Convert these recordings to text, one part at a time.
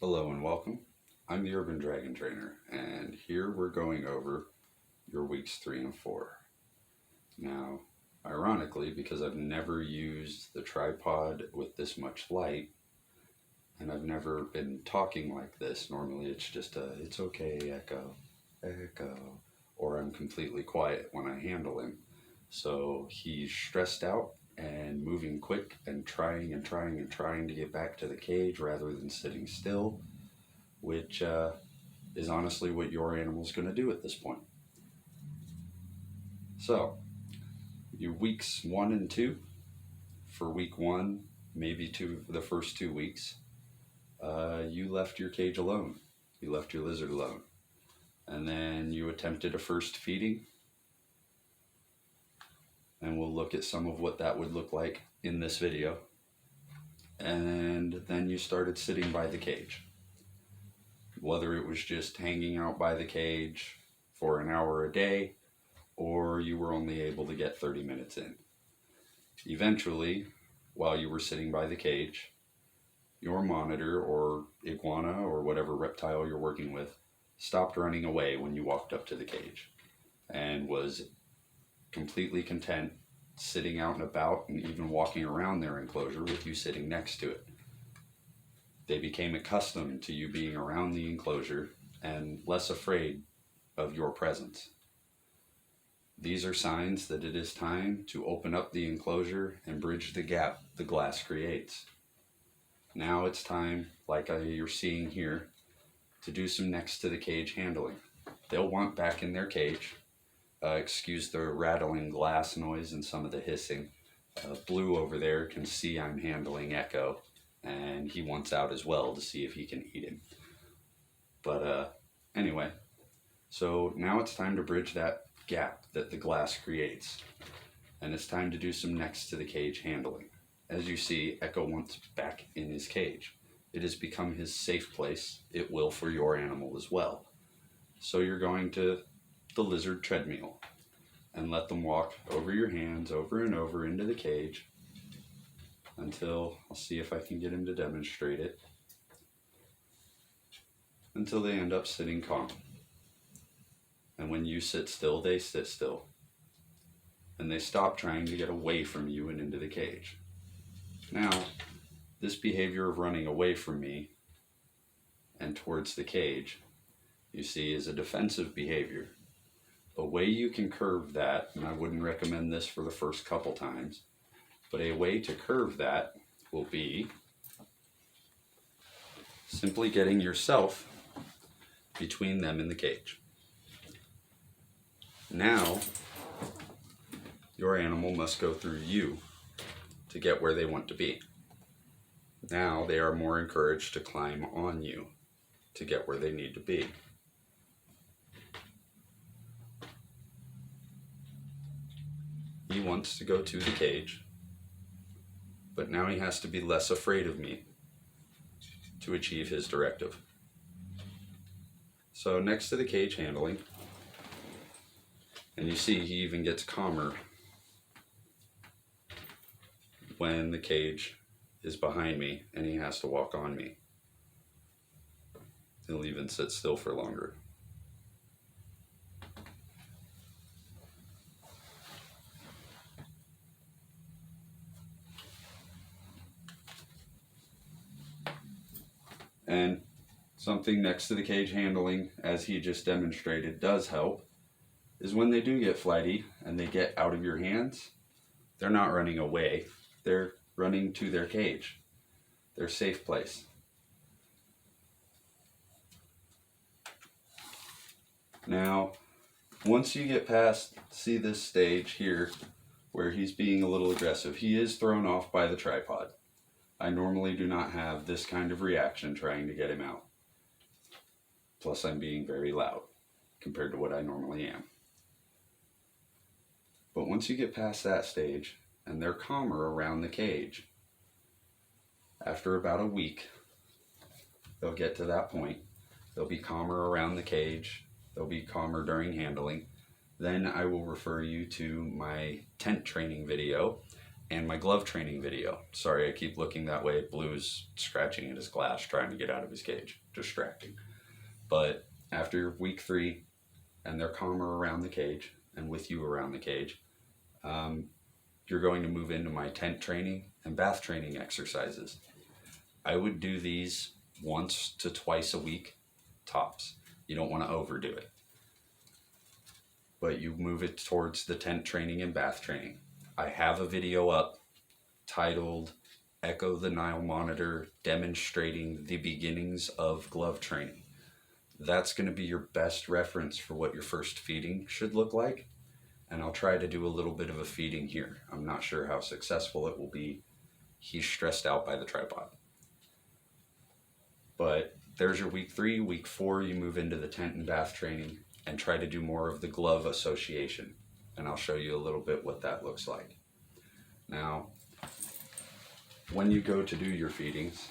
Hello and welcome. I'm the Urban Dragon Trainer, and here we're going over your weeks 3 and 4. Now, ironically, because I've never used the tripod with this much light, and I've never been talking like this, normally it's just it's okay, echo, echo, or I'm completely quiet when I handle him. So he's stressed out and moving quick and trying to get back to the cage rather than sitting still, which is honestly what your animal's going to do at this point. So, your weeks 1 and 2, for week 1, maybe the first 2 weeks, you left your cage alone. You left your lizard alone. And then you attempted a first feeding. And we'll look at some of what that would look like in this video. And then you started sitting by the cage. Whether it was just hanging out by the cage for an hour a day, or you were only able to get 30 minutes in. Eventually, while you were sitting by the cage, your monitor or iguana or whatever reptile you're working with stopped running away when you walked up to the cage and was completely content sitting out and about and even walking around their enclosure with you sitting next to it. They became accustomed to you being around the enclosure and less afraid of your presence. These are signs that it is time to open up the enclosure and bridge the gap the glass creates. Now it's time, like you're seeing here, to do some next to the cage handling. They'll want back in their cage. Excuse the rattling glass noise and some of the hissing. Blue over there can see I'm handling Echo, and he wants out as well to see if he can eat him. But anyway, so now it's time to bridge that gap that the glass creates, and it's time to do some next to the cage handling. As you see, Echo wants back in his cage. It has become his safe place. It will for your animal as well. So you're going to the lizard treadmill and let them walk over your hands over and over into the cage until, I'll see if I can get him to demonstrate it, until they end up sitting calm. And when you sit still, they sit still. And they stop trying to get away from you and into the cage. Now, this behavior of running away from me and towards the cage, you see, is a defensive behavior. A way you can curve that, and I wouldn't recommend this for the first couple times, but a way to curve that will be simply getting yourself between them and the cage. Now, your animal must go through you to get where they want to be. Now they are more encouraged to climb on you to get where they need to be. He wants to go to the cage, but now he has to be less afraid of me to achieve his directive. So next to the cage handling, and you see he even gets calmer when the cage is behind me and he has to walk on me. He'll even sit still for longer. And something next to the cage handling, as he just demonstrated, does help, is when they do get flighty and they get out of your hands, they're not running away, they're running to their cage, their safe place. Now, once you get past, see this stage here, where he's being a little aggressive, he is thrown off by the tripod. I normally do not have this kind of reaction trying to get him out. Plus I'm being very loud compared to what I normally am. But once you get past that stage, and they're calmer around the cage, after about a week, they'll get to that point. They'll be calmer around the cage. They'll be calmer during handling. Then I will refer you to my tent training video, and my glove training video. Sorry, I keep looking that way. Blue's scratching at his glass, trying to get out of his cage. Distracting. But after week 3, and they're calmer around the cage, and with you around the cage, you're going to move into my tent training and bath training exercises. I would do these once to twice a week, tops. You don't want to overdo it. But you move it towards the tent training and bath training. I have a video up titled Echo the Nile Monitor demonstrating the beginnings of glove training. That's going to be your best reference for what your first feeding should look like. And I'll try to do a little bit of a feeding here. I'm not sure how successful it will be. He's stressed out by the tripod. But there's your week 3. Week 4, you move into the tent and bath training and try to do more of the glove association. And I'll show you a little bit what that looks like. Now, when you go to do your feedings,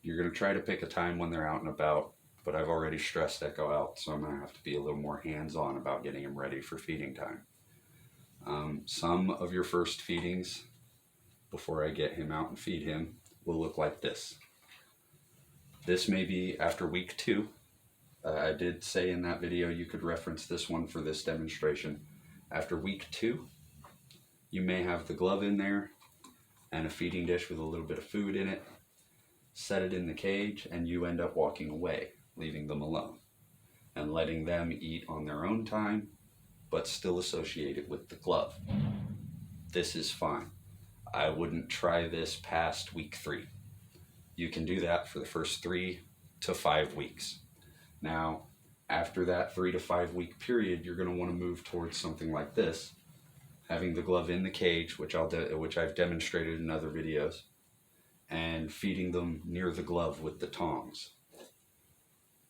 you're going to try to pick a time when they're out and about, but I've already stressed Echo out, so I'm going to have to be a little more hands-on about getting him ready for feeding time. Some of your first feedings, before I get him out and feed him, will look like this. This may be after week 2. I did say in that video you could reference this one for this demonstration. After week 2, you may have the glove in there and a feeding dish with a little bit of food in it. Set it in the cage and you end up walking away, leaving them alone and letting them eat on their own time, but still associate it with the glove. This is fine. I wouldn't try this past week 3. You can do that for the first 3 to 5 weeks. Now, after that 3 to 5 week period, you're going to want to move towards something like this, having the glove in the cage, which I've demonstrated in other videos, and feeding them near the glove with the tongs.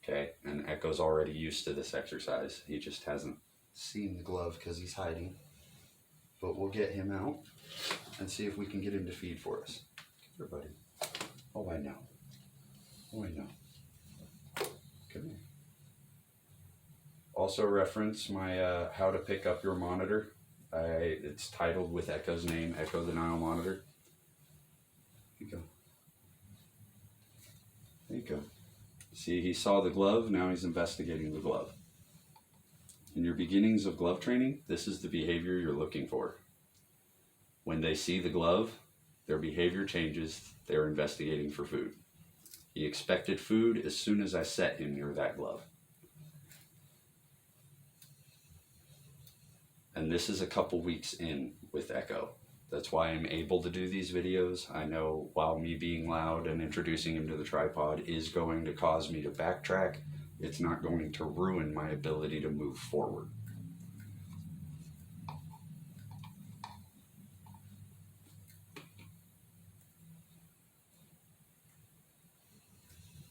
Okay, and Echo's already used to this exercise. He just hasn't seen the glove because he's hiding. But we'll get him out and see if we can get him to feed for us. Come here, buddy. Oh, I know. Oh, I know. Come here. Also reference my how to pick up your monitor. It's titled with Echo's name, Echo the Nile Monitor. Here you go. There you go. See, he saw the glove, now he's investigating the glove. In your beginnings of glove training, this is the behavior you're looking for. When they see the glove, their behavior changes, they're investigating for food. He expected food as soon as I set him near that glove. And this is a couple weeks in with Echo. That's why I'm able to do these videos. I know while me being loud and introducing him to the tripod is going to cause me to backtrack, it's not going to ruin my ability to move forward.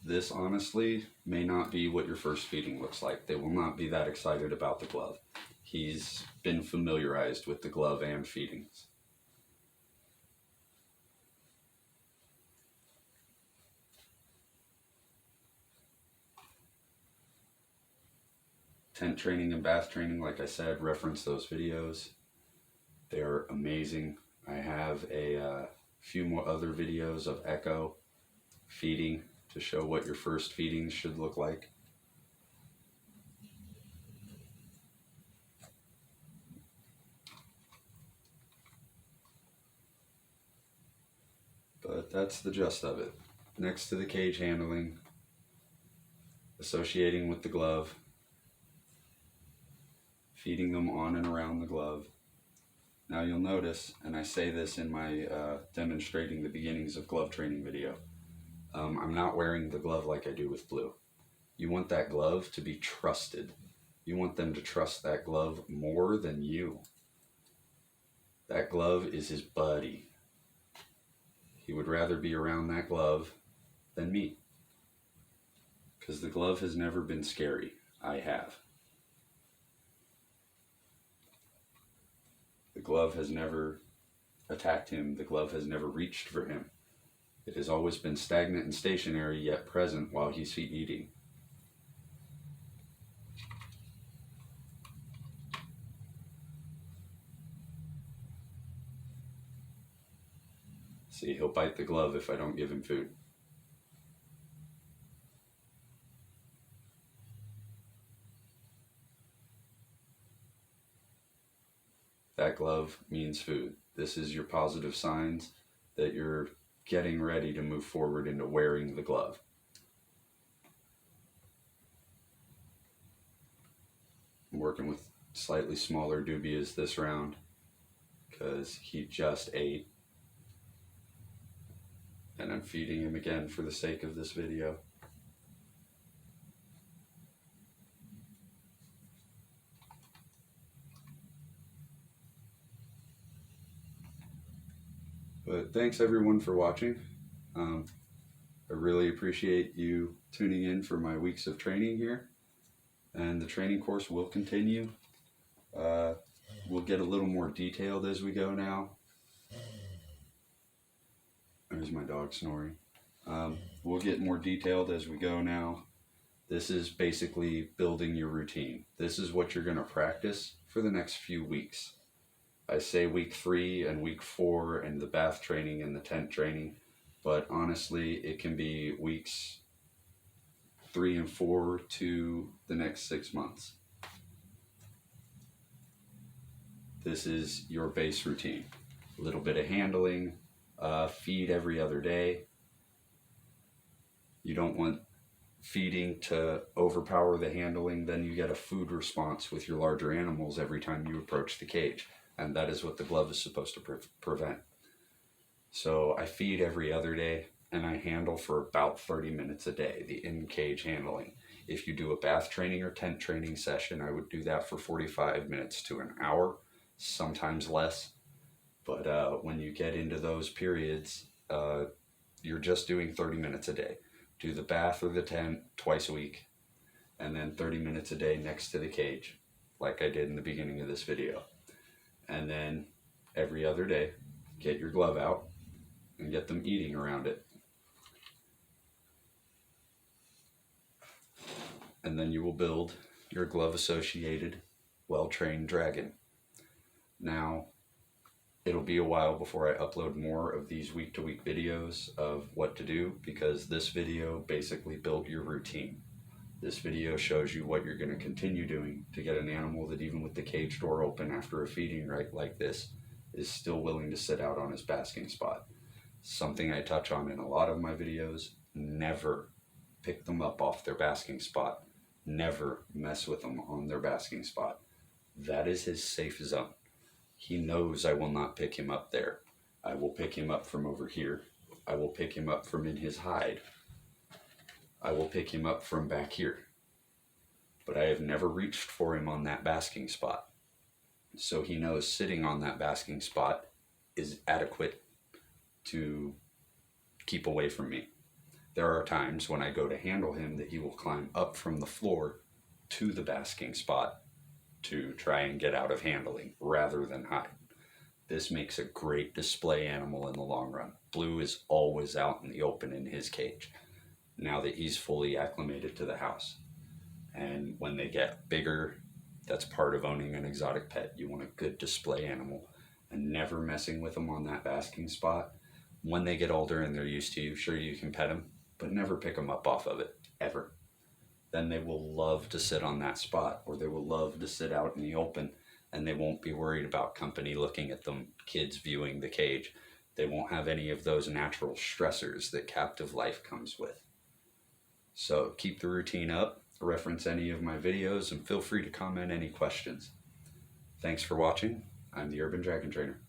This honestly may not be what your first feeding looks like. They will not be that excited about the glove. He's been familiarized with the glove and feedings. Tent training and bath training, like I said, reference those videos. They're amazing. I have a few more other videos of Echo feeding to show what your first feedings should look like. But that's the gist of it. Next to the cage handling, associating with the glove, feeding them on and around the glove. Now you'll notice, and I say this in my demonstrating the beginnings of glove training video, I'm not wearing the glove like I do with Blue. You want that glove to be trusted. You want them to trust that glove more than you. That glove is his buddy. He would rather be around that glove than me. Because the glove has never been scary. I have. The glove has never attacked him. The glove has never reached for him. It has always been stagnant and stationary, yet present while he's eating. See, he'll bite the glove if I don't give him food. That glove means food. This is your positive signs that you're getting ready to move forward into wearing the glove. I'm working with slightly smaller dubias this round because he just ate, and I'm feeding him again for the sake of this video. But thanks everyone for watching. I really appreciate you tuning in for my weeks of training here, and the training course will continue. We'll get a little more detailed as we go now. There's my dog snoring. We'll get more detailed as we go now. This is basically building your routine. This is what you're going to practice for the next few weeks. I say week 3 and week 4 and the bath training and the tent training, but honestly, it can be weeks 3 and 4 to the next 6 months. This is your base routine. A little bit of handling, feed every other day. You don't want feeding to overpower the handling, then you get a food response with your larger animals every time you approach the cage. And that is what the glove is supposed to prevent. So I feed every other day, and I handle for about 30 minutes a day, the in-cage handling. If you do a bath training or tent training session, I would do that for 45 minutes to an hour, sometimes less. But when you get into those periods, you're just doing 30 minutes a day. Do the bath or the tent twice a week, and then 30 minutes a day next to the cage, like I did in the beginning of this video. And then every other day, get your glove out and get them eating around it. And then you will build your glove-associated, well-trained dragon. Now, it'll be a while before I upload more of these week-to-week videos of what to do, because this video basically built your routine. This video shows you what you're going to continue doing to get an animal that, even with the cage door open after a feeding right like this, is still willing to sit out on his basking spot. Something I touch on in a lot of my videos: never pick them up off their basking spot. Never mess with them on their basking spot. That is his safe zone. He knows I will not pick him up there. I will pick him up from over here. I will pick him up from in his hide. I will pick him up from back here. But I have never reached for him on that basking spot. So he knows sitting on that basking spot is adequate to keep away from me. There are times when I go to handle him that he will climb up from the floor to the basking spot to try and get out of handling rather than hide. This makes a great display animal in the long run. Blue is always out in the open in his cage, now that he's fully acclimated to the house. And when they get bigger, that's part of owning an exotic pet. You want a good display animal, and never messing with them on that basking spot. When they get older and they're used to you, sure, you can pet them, but never pick them up off of it, ever. Then they will love to sit on that spot, or they will love to sit out in the open, and they won't be worried about company looking at them, kids viewing the cage. They won't have any of those natural stressors that captive life comes with. So keep the routine up, reference any of my videos, and feel free to comment any questions. Thanks for watching. I'm the Urban Dragon Trainer.